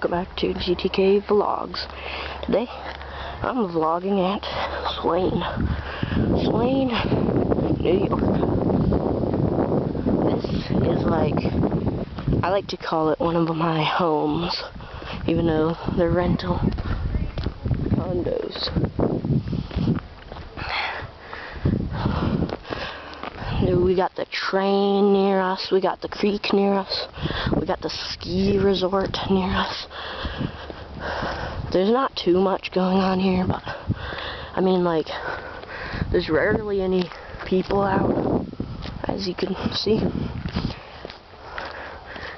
welcome back to GTK Vlogs. Today, I'm vlogging at Swain, New York. This is I like to call it one of my homes, even though they're rental condos. We got the train near us, we got the creek near us, we got the ski resort near us. There's not too much going on here, but I mean, there's rarely any people out, as you can see.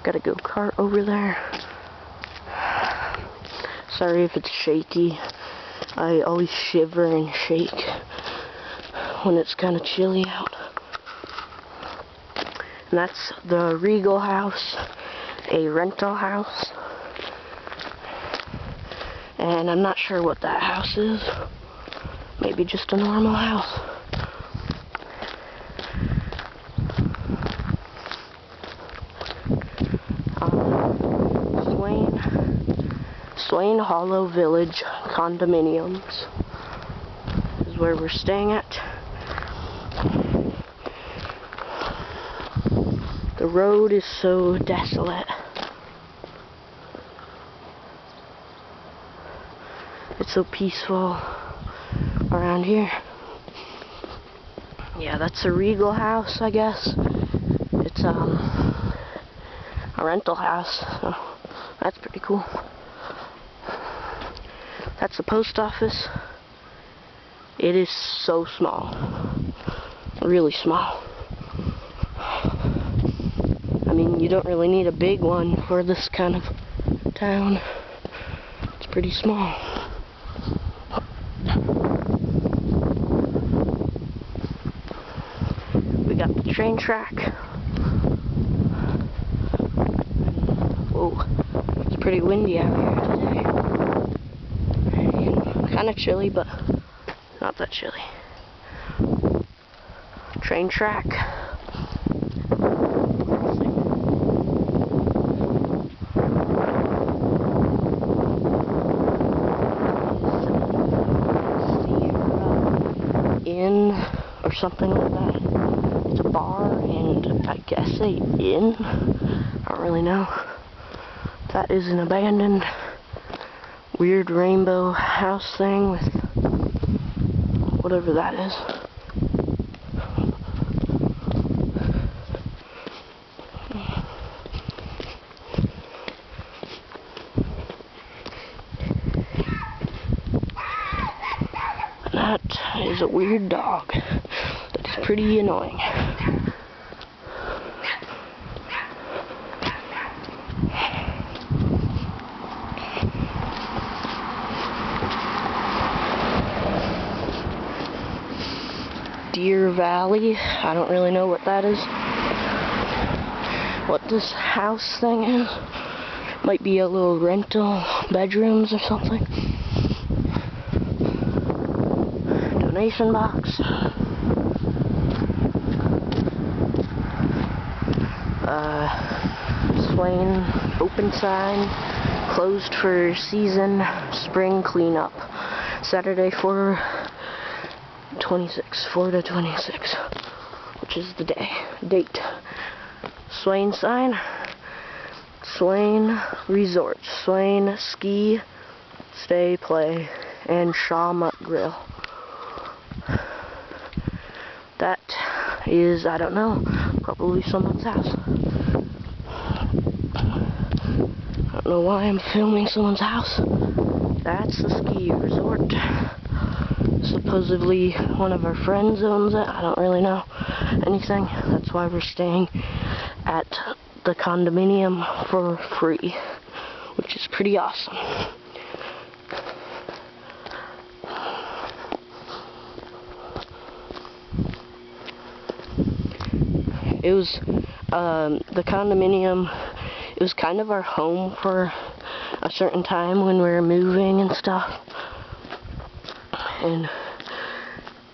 Got a go-kart over there. Sorry if it's shaky. I always shiver and shake when it's kind of chilly out. And that's the Regal House, a rental house. And I'm not sure what that house is. Maybe just a normal house. Swain Hollow Village condominiums is where we're staying at. The road is so desolate. It's so peaceful around here. Yeah, that's a Regal House, I guess. It's a rental house, so that's pretty cool. That's the post office. It is so small. Really small. I mean, you don't really need a big one for this kind of town. It's pretty small. We got the train track. Whoa, it's pretty windy out here today. Kind of chilly, but not that chilly. Train track. Inn or something like that. It's a bar and I guess a inn. I don't really know. That is an abandoned weird rainbow house thing with whatever that is. That is a weird dog that is pretty annoying. Deer Valley, I don't really know what that is. What this house thing is. Might be a little rental bedrooms or something. Donation box. Swain open sign. Closed for season spring cleanup. Saturday 4 to 26, which is the date. Swain sign. Swain Resort. Swain Ski, Stay, Play, and Shawmut Grill. That is, I don't know, probably someone's house. I don't know why I'm filming someone's house. That's the ski resort. Supposedly one of our friends owns it. I don't really know anything. That's why we're staying at the condominium for free, which is pretty awesome. It was the condominium. It was kind of our home for a certain time when we were moving and stuff. And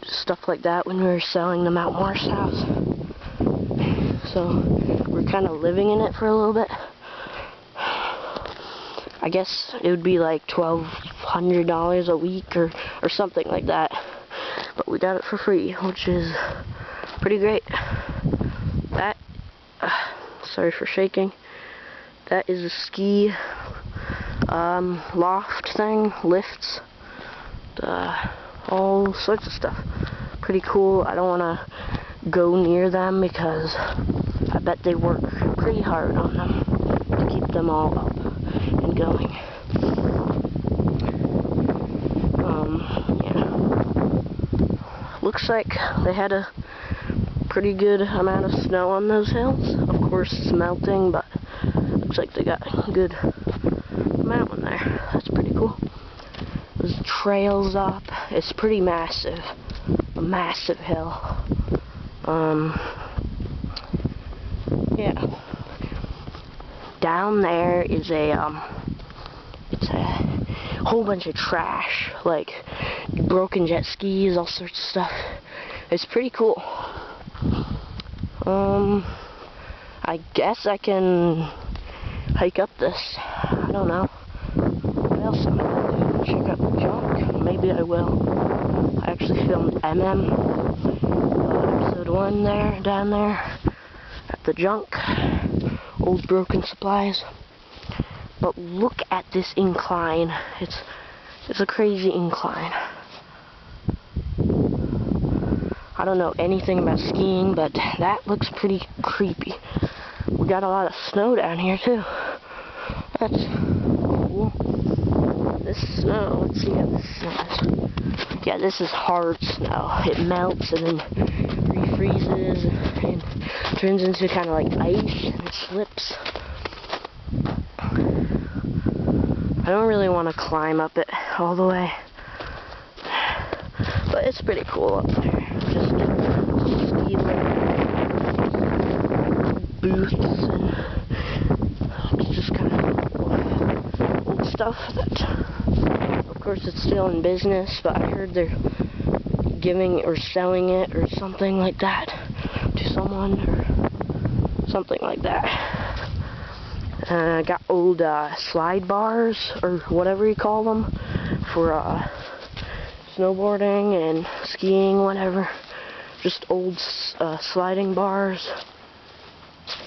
stuff like that when we were selling the Mount Morris house. So we're kind of living in it for a little bit. I guess it would be like $1,200 a week or something like that. But we got it for free, which is pretty great. That, sorry for shaking. That is a ski loft thing, lifts, all sorts of stuff. Pretty cool. I don't want to go near them because I bet they work pretty hard on them to keep them all up and going. Yeah. Looks like they had a pretty good amount of snow on those hills. Of course it's melting, but looks like they got a good amount in there. That's pretty cool. There's trails up. It's pretty massive. A massive hill. Yeah. Down there is it's a whole bunch of trash, like broken jet skis, all sorts of stuff. It's pretty cool. I guess I can hike up this. I don't know. What else am I gonna do? Check out the junk? Maybe I will. I actually filmed episode 1 there, down there at the junk. Old broken supplies. But look at this incline. It's a crazy incline. I don't know anything about skiing, but that looks pretty creepy. We got a lot of snow down here too. That's cool. This snow, let's see how this snow is. Yeah, this is hard snow. It melts and then refreezes and turns into kind of like ice and it slips. I don't really want to climb up it all the way, but it's pretty cool up there. Just ski booths and it's just kind of old stuff that, of course, it's still in business, but I heard they're giving or selling it or something like that to someone or something like that. Got old slide bars or whatever you call them for snowboarding and skiing, whatever. Just old sliding bars.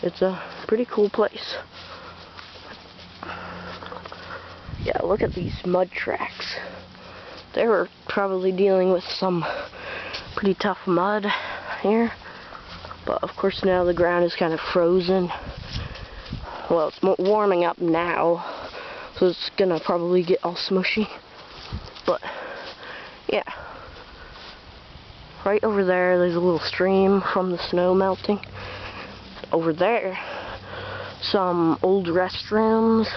It's a pretty cool place. Yeah, look at these mud tracks. They were probably dealing with some pretty tough mud here. But of course now the ground is kind of frozen. Well, it's warming up now, so it's gonna probably get all smushy. But yeah, right over there's a little stream from the snow melting. Over there, some old restrooms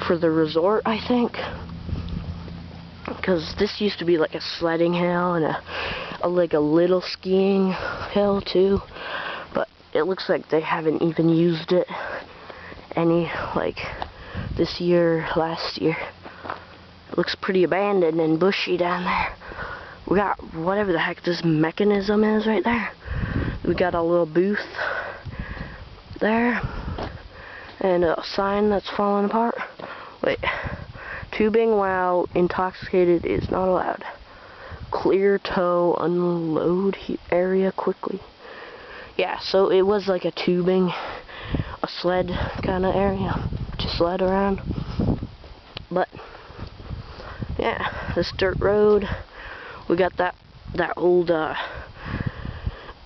for the resort, I think, because this used to be like a sledding hill and like a little skiing hill too, but it looks like they haven't even used it any, like, this year, last year. It looks pretty abandoned and bushy down there. We got whatever the heck this mechanism is right there. We got a little booth there and a sign that's falling apart. Wait, tubing while intoxicated is not allowed. Clear tow unload area quickly. Yeah, so it was like a tubing, a sled kind of area to sled around. But yeah, this dirt road. We got that old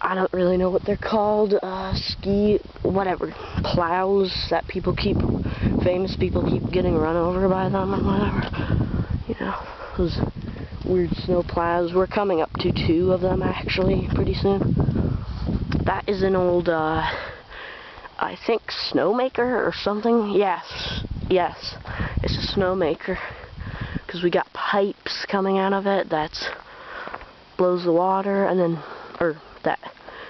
I don't really know what they're called, ski, whatever, plows that famous people keep getting run over by them or whatever. You know, those weird snow plows. We're coming up to 2 of them actually pretty soon. That is an old, I think, snowmaker or something. Yes, it's a snowmaker. Because we got pipes coming out of it that blows the water and then, or that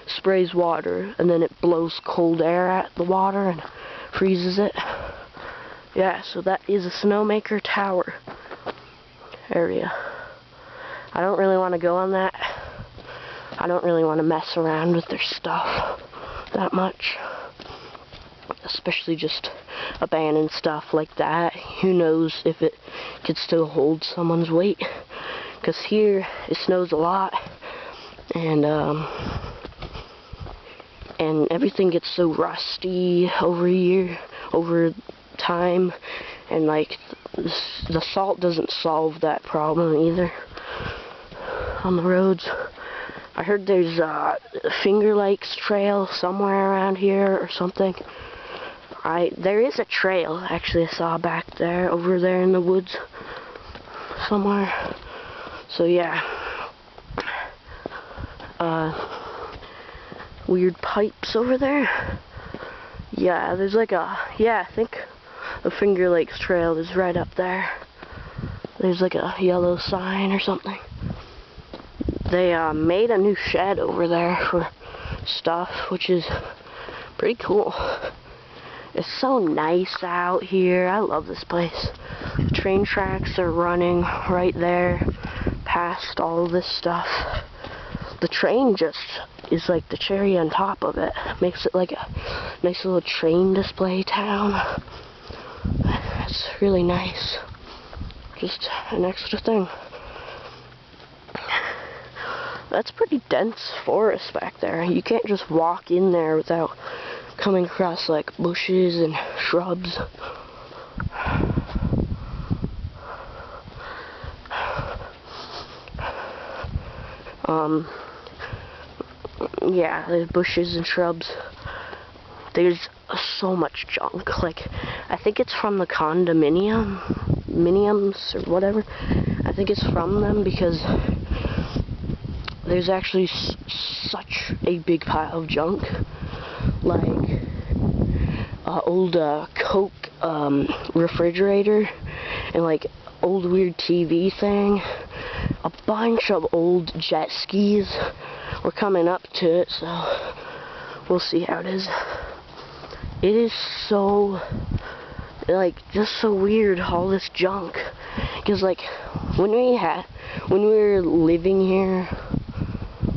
sprays water and then it blows cold air at the water and freezes it. Yeah, so that is a snowmaker tower area. I don't really want to go on that. I don't really want to mess around with their stuff that much. especially just abandoned stuff like that. Who knows if it could still hold someone's weight, because here it snows a lot, and everything gets so rusty over time, and like the salt doesn't solve that problem either on the roads. I heard there's a Finger Lakes trail somewhere around here or something. There is a trail, actually, I saw back there, over there in the woods somewhere. So yeah. Weird pipes over there. Yeah, there's like I think the Finger Lakes trail is right up there. There's like a yellow sign or something. They made a new shed over there for stuff, which is pretty cool. It's so nice out here. I love this place. The train tracks are running right there past all this stuff. The train just is like the cherry on top of it. Makes it like a nice little train display town. It's really nice. Just an extra thing. That's pretty dense forest back there. You can't just walk in there without coming across like bushes and shrubs. Yeah, there's bushes and shrubs. There's so much junk. Like, I think it's from the condominiums or whatever. I think it's from them, because there's actually such a big pile of junk, like old Coke refrigerator, and like old weird TV thing, a bunch of old jet skis. We're coming up to it, so we'll see how it is. It is so, like, just so weird, all this junk, because like when we were living here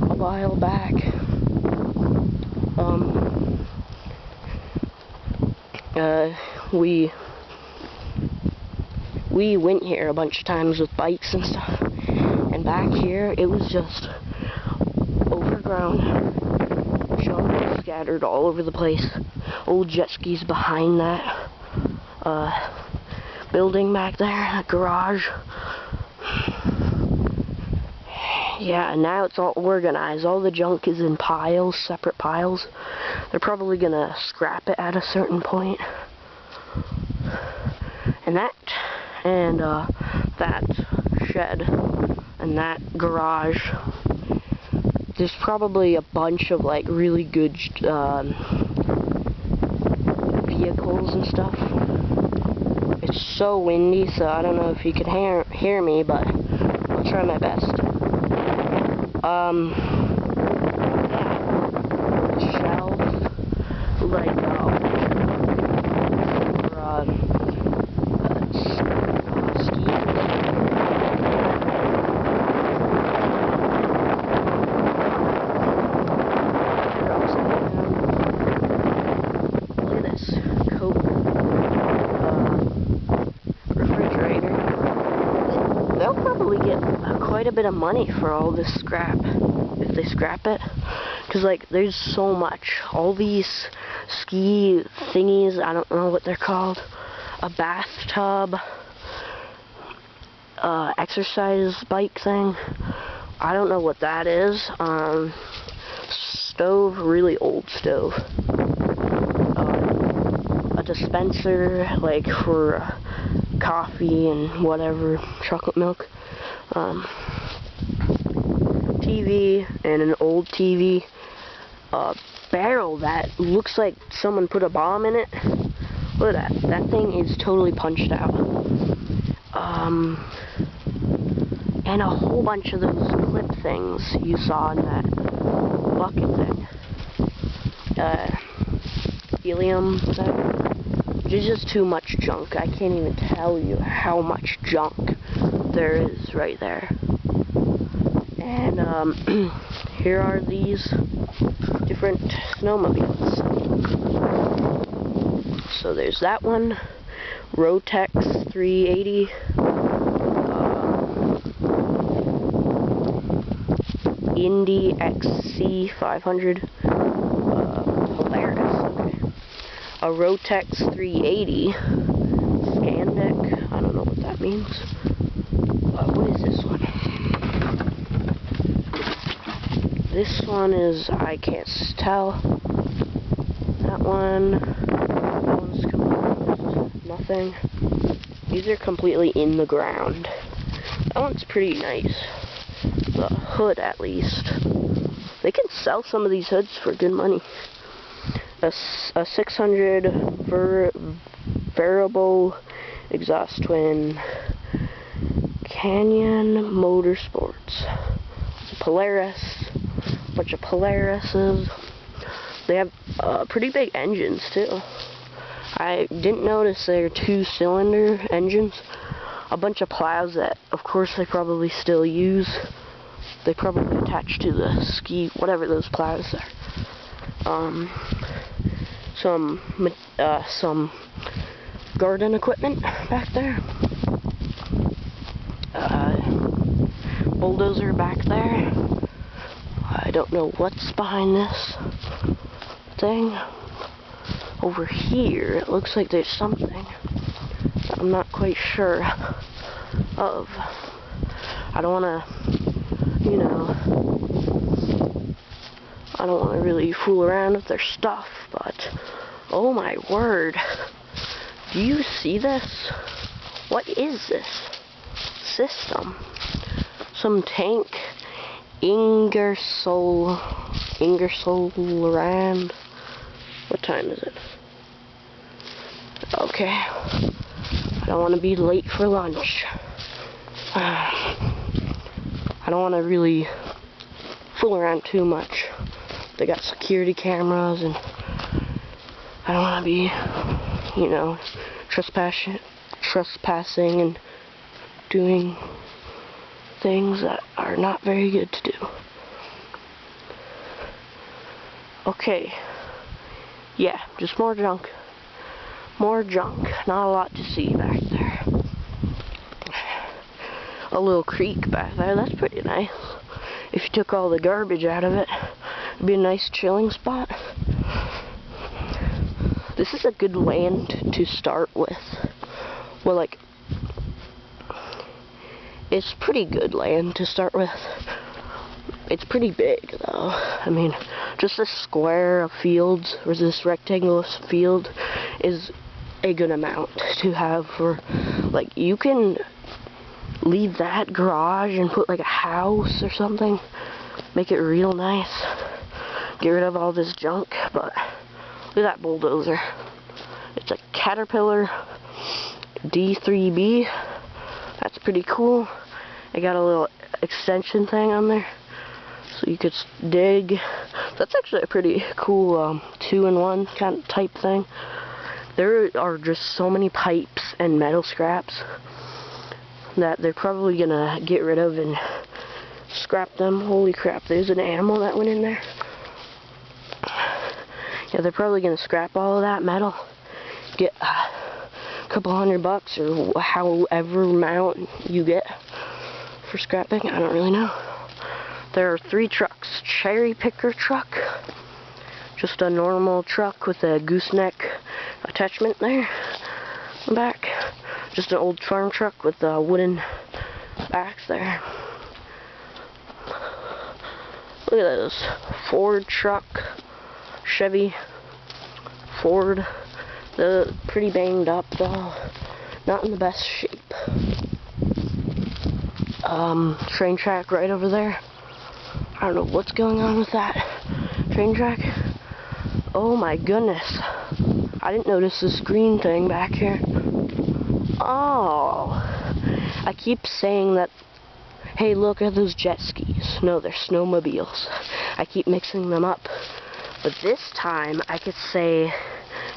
a while back, we went here a bunch of times with bikes and stuff, and back here it was just overgrown, junk scattered all over the place, old jet skis behind that building back there, that garage. Yeah, and now it's all organized. All the junk is in piles, separate piles. They're probably gonna scrap it at a certain point. And that shed and that garage, there's probably a bunch of like really good vehicles and stuff. It's so windy, so I don't know if you can hear me, but I'll try my best. Yeah, shelves, like, quite a bit of money for all this scrap, if they scrap it, because like there's so much, all these ski thingies, I don't know what they're called, a bathtub, exercise bike thing, I don't know what that is, stove, really old stove, a dispenser like for coffee and whatever, chocolate milk, TV, and an old TV, barrel that looks like someone put a bomb in it. Look at that. That thing is totally punched out. And a whole bunch of those clip things you saw in that bucket thing. Helium thing. There's just too much junk. I can't even tell you how much junk there is right there. And here are these different snowmobiles. so there's that one, Rotex 380, Indy XC 500, Polaris, okay, a Rotex 380, Scandic, I don't know what that means. What is this one? This one is, I can't tell. That one's completely nothing. These are completely in the ground. That one's pretty nice. The hood, at least. They can sell some of these hoods for good money. A 600 variable exhaust twin. Canyon Motorsports. Polaris. Bunch of Polarises. They have pretty big engines too. I didn't notice they're 2-cylinder engines. A bunch of plows that, of course, they probably still use. They probably attach to the ski, whatever those plows are. Some garden equipment back there. Bulldozer back there. I don't know what's behind this thing. Over here, it looks like there's something that I'm not quite sure of. I don't want to, you know, I don't want to really fool around with their stuff, but oh my word, do you see this? What is this system? Some tank, Ingersoll Rand. What time is it? Okay, I don't want to be late for lunch. I don't want to really fool around too much. They got security cameras, and I don't want to be, you know, trespassing and doing things that are not very good to do. Okay. Yeah, just more junk. More junk. Not a lot to see back there. A little creek back there. That's pretty nice. If you took all the garbage out of it, it'd be a nice chilling spot. This is a good land to start with. Well, like, it's pretty good land to start with. It's pretty big, though. I mean, just this square of fields, or this rectangular field, is a good amount to have for, like, you can leave that garage and put, like, a house or something. Make it real nice. Get rid of all this junk, but look at that bulldozer. It's a Caterpillar D3B. That's pretty cool. I got a little extension thing on there, so you could dig. That's actually a pretty cool 2-in-1 kind of type thing. There are just so many pipes and metal scraps that they're probably gonna get rid of and scrap them. Holy crap, there's an animal that went in there. Yeah, they're probably gonna scrap all of that metal, get a couple $100 or however amount you get for scrapping. I don't really know. There are 3 trucks. Cherry picker truck, just a normal truck with a gooseneck attachment there in the back. Just an old farm truck with wooden backs there. Look at this Ford truck, Chevy, Ford. They're pretty banged up though, not in the best shape. Train track right over there. I don't know what's going on with that train track. Oh my goodness. I didn't notice this green thing back here. Oh. I keep saying that, hey, look at those jet skis. No, they're snowmobiles. I keep mixing them up. But this time, I could say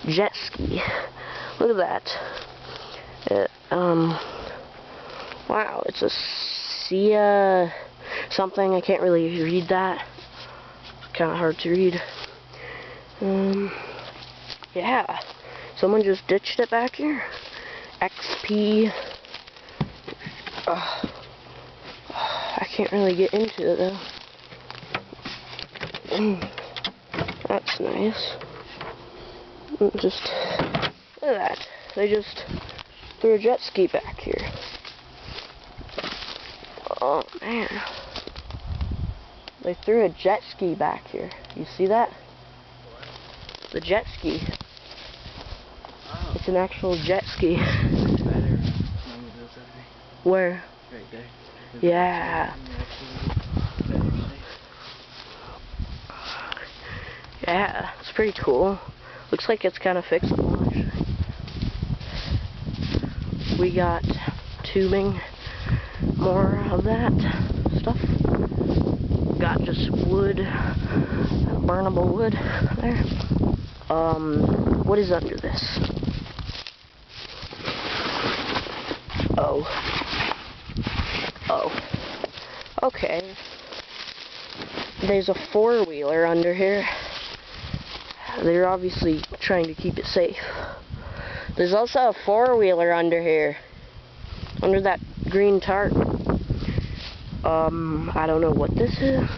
jet ski. Look at that. Wow, it's a Sia something. I can't really read that. It's kind of hard to read. Yeah, Someone just ditched it back here. XP. I can't really get into it though. That's nice. Just look at that. They just threw a jet ski back here. Oh man. They threw a jet ski back here. You see that? The jet ski. Oh. It's an actual jet ski. Where? Right there. Yeah. Yeah, it's pretty cool. Looks like it's kind of fixable, actually. We got tubing, more of that stuff. Got just wood, burnable wood there. What is under this? Oh. Okay. There's a four-wheeler under here. They're obviously trying to keep it safe. There's also a four-wheeler under here. Under that green tarp. I don't know what this is.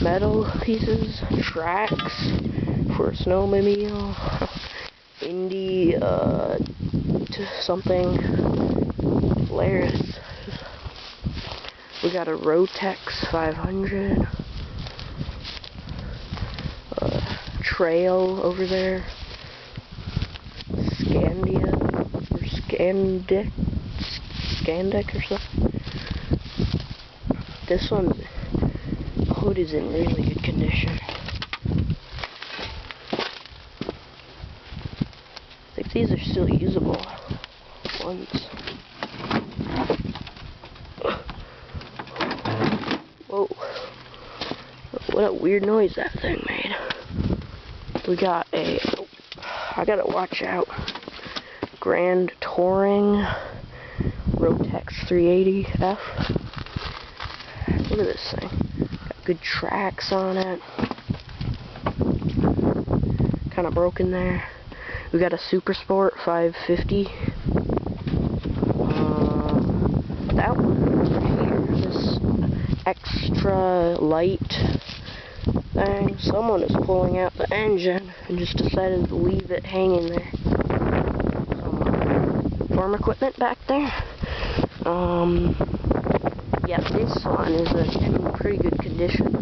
Metal pieces, tracks for a snowmobile. Indy, something. Hilarious. We got a Rotex 500. Trail over there. Scandia or Scandic or something. This one hood is in really good condition. I think these are still usable ones. Whoa. What a weird noise that thing made. We got a, I gotta watch out, Grand Touring Rotex 380F. Look at this thing. Got good tracks on it. Kind of broken there. We got a Super Sport 550. That one here, this extra light thing. Someone is pulling out the engine and just decided to leave it hanging there. Farm equipment back there. Yeah, this one is in pretty good condition.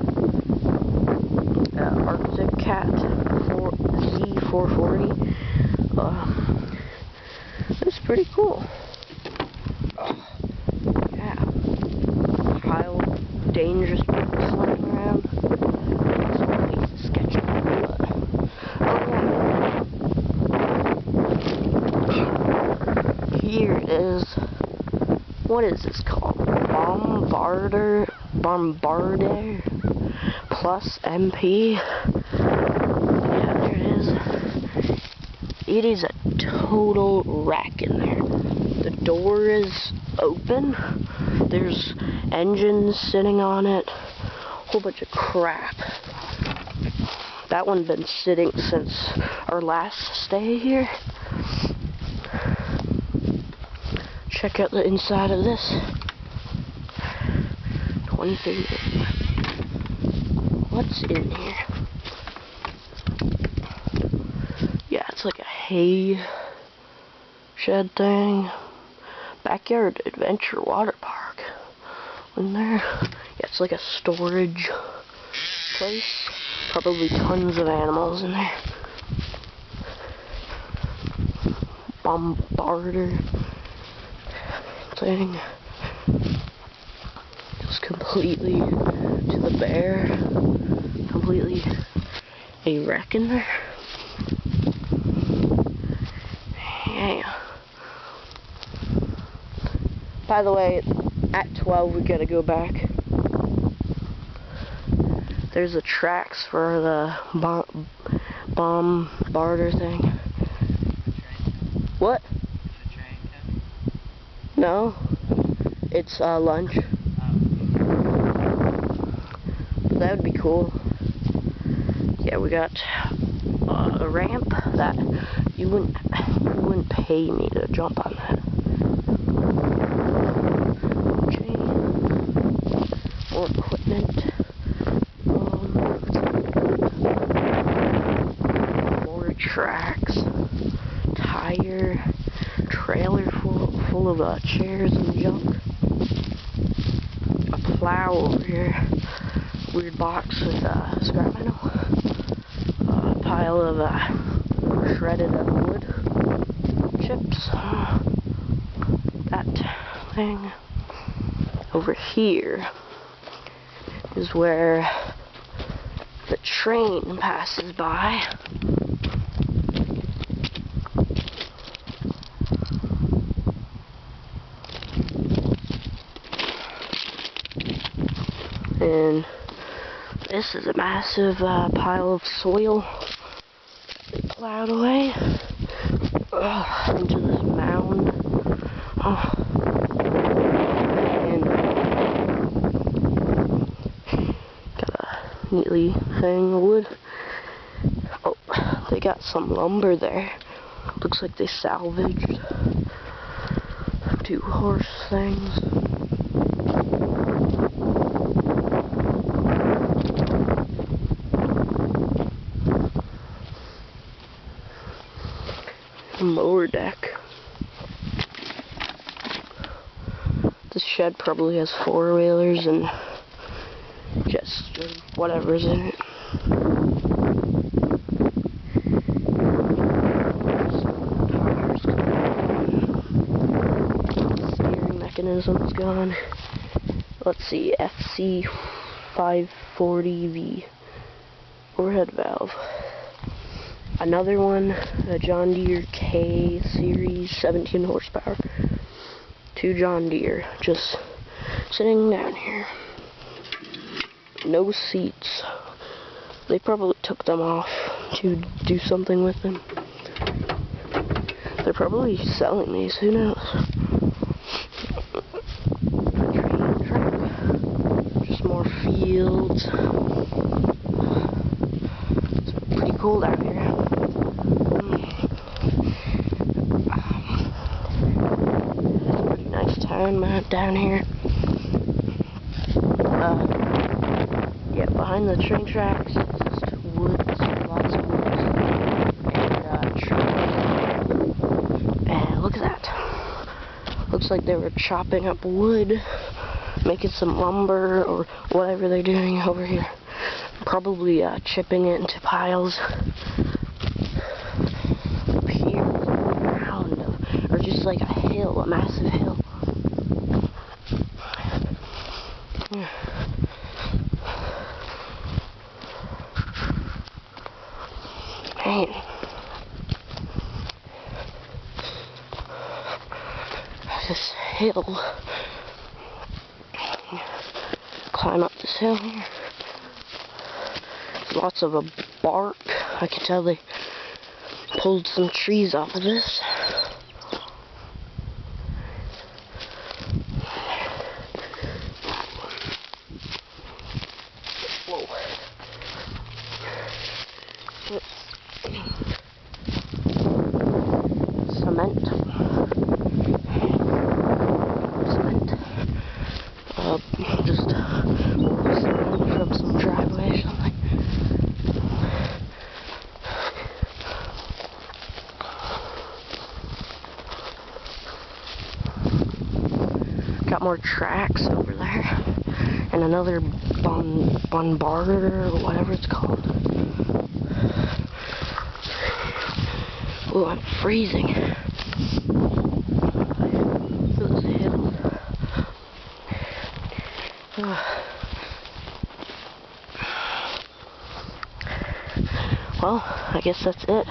Arctic Cat Z440. It's pretty cool. Yeah. Pile of dangerous people floating around. This one piece of sketchy, but here is, what is this called? Bombardier Plus MP. Yeah, there it is. It is a total wreck in there. The door is open. There's engines sitting on it. A whole bunch of crap. That one's been sitting since our last stay here. Check out the inside of this. 23. What's in here? Yeah, it's like a hay shed thing. Backyard Adventure Water Park. In there. Yeah, it's like a storage place. Probably tons of animals in there. Bombardier thing. Just completely to the bare. Completely a wreck in there. Yeah. By the way, at 12 we gotta go back. There's the tracks for the bombardier thing. What? No, it's lunch. But that would be cool. Yeah, we got a ramp that You wouldn't pay me to jump on that. Okay. More equipment. More tracks. Tire. Trailer full of chairs and junk. A plow over here. Weird box with scrap metal. A pile of shredded wood chips. That thing. Over here is where the train passes by. And this is a massive pile of soil they plowed away into this mound. And got a neatly hanging of wood. Oh, they got some lumber there. Looks like they salvaged 2 horse things. Mower deck. This shed probably has 4-wheelers and just whatever's in it. Steering mechanism's gone. Let's see, FC 540V overhead valve. Another one, a John Deere K series, 17 horsepower. 2 John Deere, just sitting down here. No seats. They probably took them off to do something with them. They're probably selling these, who knows? Train track. Just more fields. It's pretty cold out here. Town down here. Yeah, behind the train tracks, it's just woods, lots of woods, and trees. And look at that. Looks like they were chopping up wood, making some lumber or whatever they're doing over here. Probably chipping it into piles. Up here, around, or just like a hill, a massive hill. Man. This hill. Climb up this hill here. There's lots of bark. I can tell they pulled some trees off of this. Whoa. Cement. Just cement from some driveway or something. Got more tracks over there. And another bombarder or whatever it's called. Oh, I'm freezing. Those hills. Well, I guess that's it.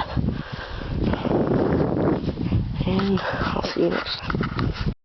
And I'll see you next time.